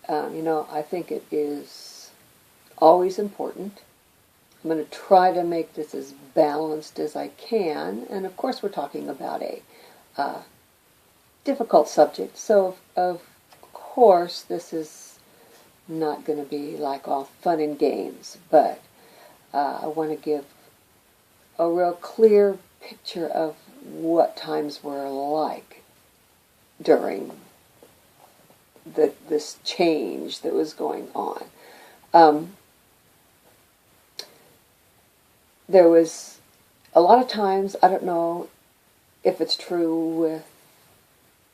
I think it is always important. I'm going to try to make this as balanced as I can, and of course we're talking about a difficult subject, so of course this is not going to be like all fun and games, but I want to give a real clear picture of what times were like during this change that was going on. There was a lot of times, I don't know if it's true with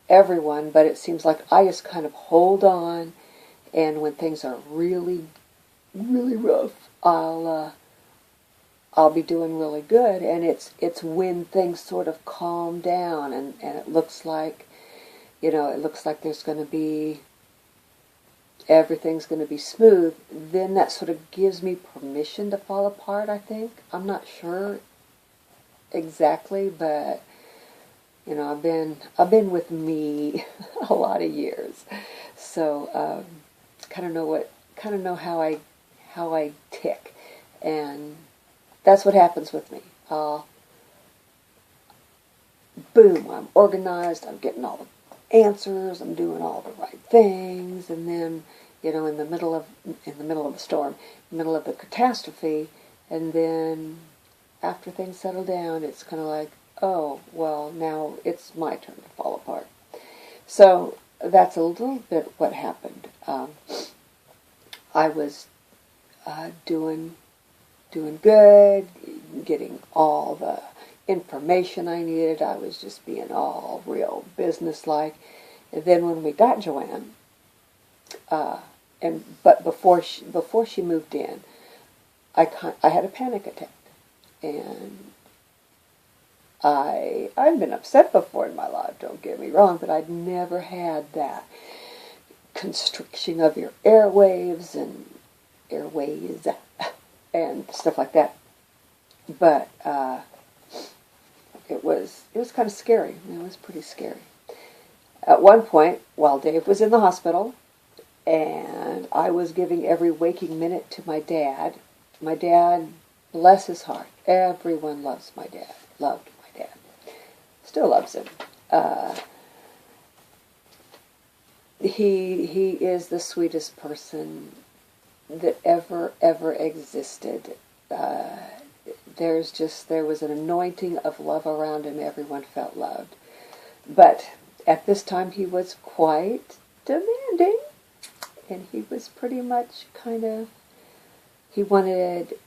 everyone, but it seems like I just kind of hold on, and when things are really, really rough, I'll be doing really good, and it's when things sort of calm down, and it looks like, there's going to be, everything's going to be smooth, then that sort of gives me permission to fall apart, I think. I'm not sure exactly, but I've been with me a lot of years, so kind of know how I tick, and that's what happens with me. Boom, I'm organized, I'm getting all the answers, I'm doing all the right things, and then in the middle of the storm, in the middle of the catastrophe, and then after things settle down, it's kind of like, oh, well, now it's my turn to fall apart. So that's a little bit what happened. I was doing good, getting all the information I needed. I was just being all real business-like. And then when we got Joanne, but before she moved in, I had a panic attack, and I'd been upset before in my life, don't get me wrong, but I'd never had that constriction of your airwaves and airways and stuff like that. But it was kind of scary. It was pretty scary. At one point, while Dave was in the hospital, and I was giving every waking minute to my dad, bless his heart, everyone loves my dad, loved my dad, still loves him. He is the sweetest person that ever existed. There was an anointing of love around him. Everyone felt loved. But at this time he was quite demanding, and he was pretty much he wanted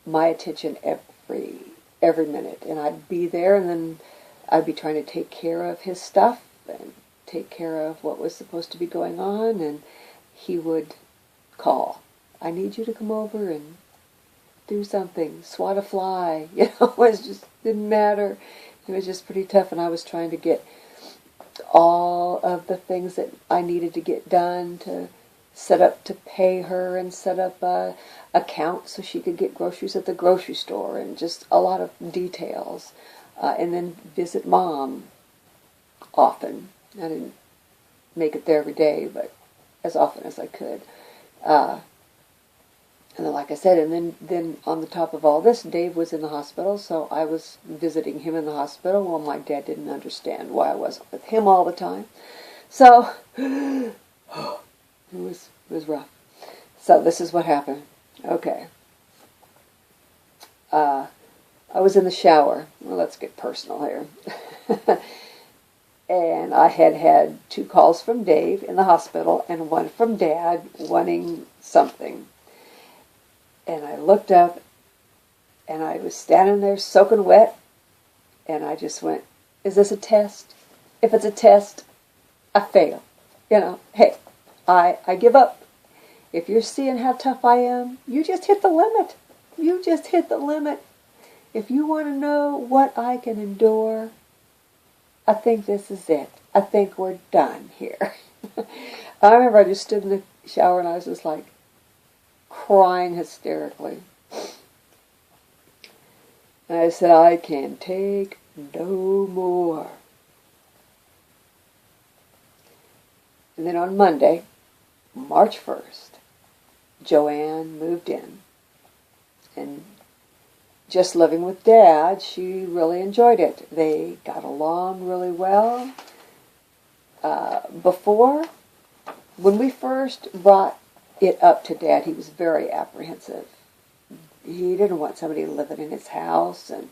my attention every minute, and I'd be there, and then I'd be trying to take care of his stuff and take care of what was supposed to be going on, and he would call, I need you to come over and do something, swat a fly, it just didn't matter. It was just pretty tough, and I was trying to get all of the things that I needed to get done, to set up to pay her, and set up a account so she could get groceries at the grocery store, and just a lot of details, and then visit Mom often. I didn't make it there every day, but as often as I could. And then, like I said, and then on the top of all this, Dave was in the hospital, so I was visiting him in the hospital. Well, my dad didn't understand why I wasn't with him all the time. So, it was rough. So this is what happened. Okay. I was in the shower. Well, let's get personal here. And I had 2 calls from Dave in the hospital and 1 from Dad wanting something. And I looked up, and I was standing there soaking wet, and I just went, is this a test? If it's a test, I fail. Hey, I give up. If you're seeing how tough I am, you just hit the limit. You just hit the limit. If you want to know what I can endure, I think this is it. I think we're done here. I remember I just stood in the shower, and I was just like, crying hysterically. And I said, I can take no more. And then on Monday March 1st, Joanne moved in. And just living with Dad, she really enjoyed it. They got along really well. When we first brought it up to Dad, he was very apprehensive. He didn't want somebody living in his house and,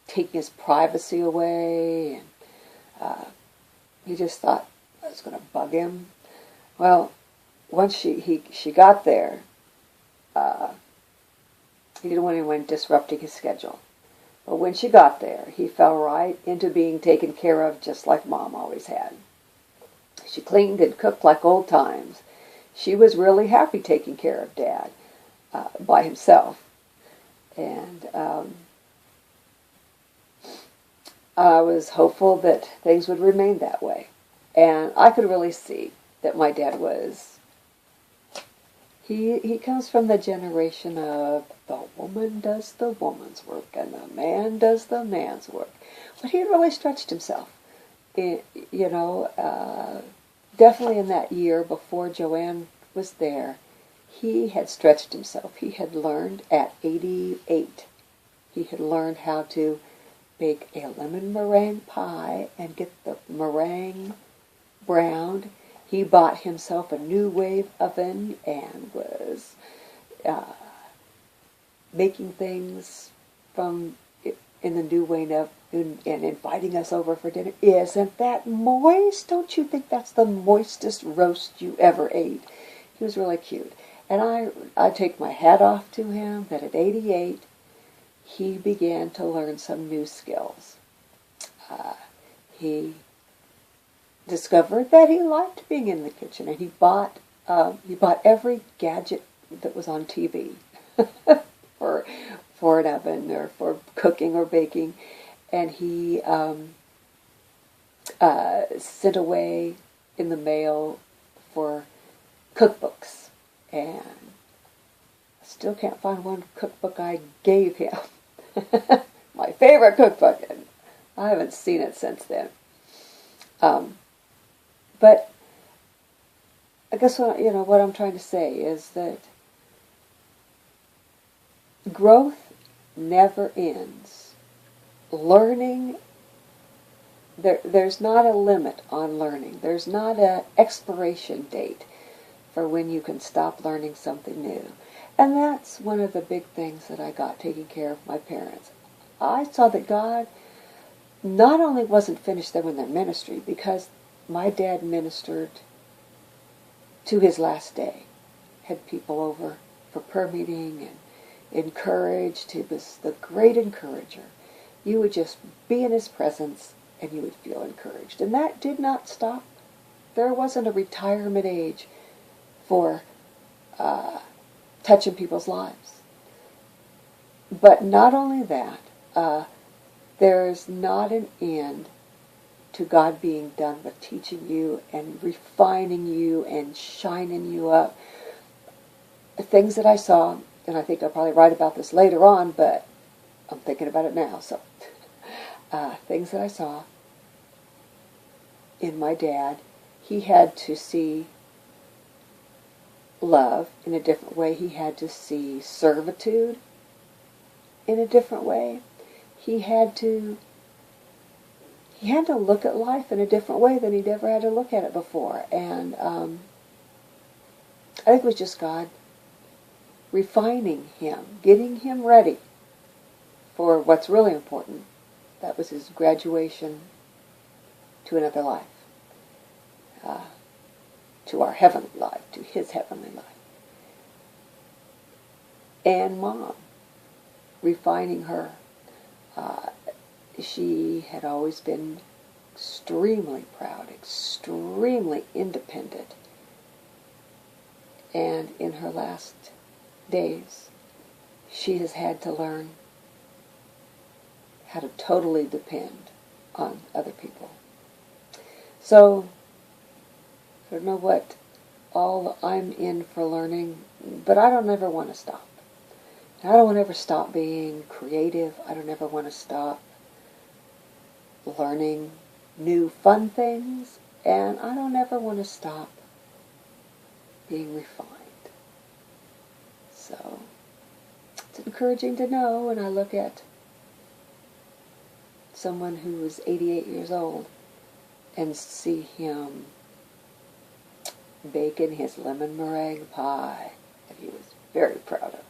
taking his privacy away. And he just thought I was going to bug him. Well, once she got there, he didn't want anyone disrupting his schedule. But when she got there, he fell right into being taken care of just like Mom always had. She cleaned and cooked like old times. She was really happy taking care of Dad by himself. And I was hopeful that things would remain that way. And I could really see that my dad was... He comes from the generation of the woman does the woman's work and the man does the man's work. But he had really stretched himself. Definitely in that year before Joanne was there, he had stretched himself. He had learned at 88. He had learned how to bake a lemon meringue pie and get the meringue browned. He bought himself a New Wave oven and was making things in the New Wave oven and inviting us over for dinner. Isn't that moist? Don't you think that's the moistest roast you ever ate? He was really cute. And I take my hat off to him that at 88, he began to learn some new skills. He discovered that he liked being in the kitchen, and he bought every gadget that was on TV for an oven or for cooking or baking, and he sent away in the mail for cookbooks, and I still can't find one cookbook I gave him. My favorite cookbook, and I haven't seen it since then. But I guess what I'm trying to say is that growth never ends. Learning, there's not a limit on learning. There's not an expiration date for when you can stop learning something new. And that's one of the big things that I got taking care of my parents. I saw that God not only wasn't finished them in their ministry, because my dad ministered to his last day. Had people over for prayer meeting and encouraged. He was the great encourager. You would just be in his presence and you would feel encouraged. And that did not stop. There wasn't a retirement age for touching people's lives. But not only that, there's not an end to God being done with teaching you and refining you and shining you up. Things that I saw, and I think I'll probably write about this later on, but I'm thinking about it now. So, things that I saw in my dad, he had to see love in a different way. He had to see servitude in a different way. He had to look at life in a different way than he'd ever had to look at it before. And I think it was just God refining him, getting him ready for what's really important. That was his graduation to another life, to our heavenly life, to his heavenly life. And Mom, refining her. She had always been extremely proud, extremely independent. And in her last days, she has had to learn how to totally depend on other people. So, I don't know what all I'm in for learning, but I don't ever want to stop. I don't ever stop being creative. I don't ever want to stop learning new fun things, and I don't ever want to stop being refined. So it's encouraging to know when I look at someone who was 88 years old and see him baking his lemon meringue pie that he was very proud of.